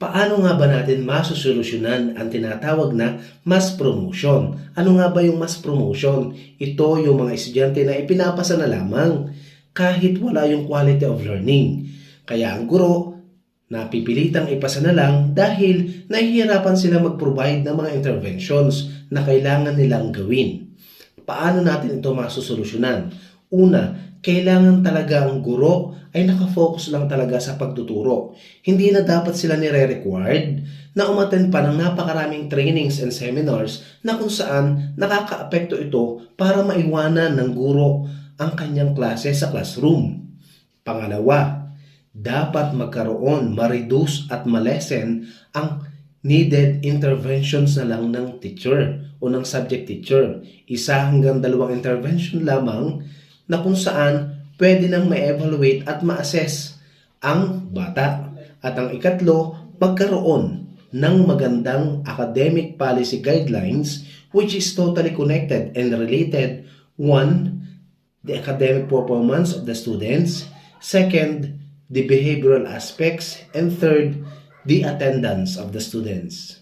Paano nga ba natin masosolusyonan ang tinatawag na mass promotion? Ano nga ba yung mass promotion? Ito yung mga estudyante na ipinapasa na lamang kahit wala yung quality of learning. Kaya ang guro, napipilitang ipasa na lang dahil nahihirapan sila mag-provide ng mga interventions na kailangan nilang gawin. Paano natin ito masosolusyonan? Una, kailangan talaga ang guro ay nakafocus lang talaga sa pagtuturo. Hindi na dapat sila nire-required na umattend pa ng napakaraming trainings and seminars na kung saan nakakaapekto ito para maiwanan ng guro ang kanyang klase sa classroom. Pangalawa, dapat magkaroon, ma-reduce at ma-lessen ang needed interventions na lang ng teacher o ng subject teacher. 1 hanggang 2 intervention lamang na kung saan pwede nang ma-evaluate at ma-assess ang bata. At ang ikatlo, magkaroon ng magandang academic policy guidelines which is totally connected and related. 1, the academic performance of the students. 2, the behavioral aspects. And 3, the attendance of the students.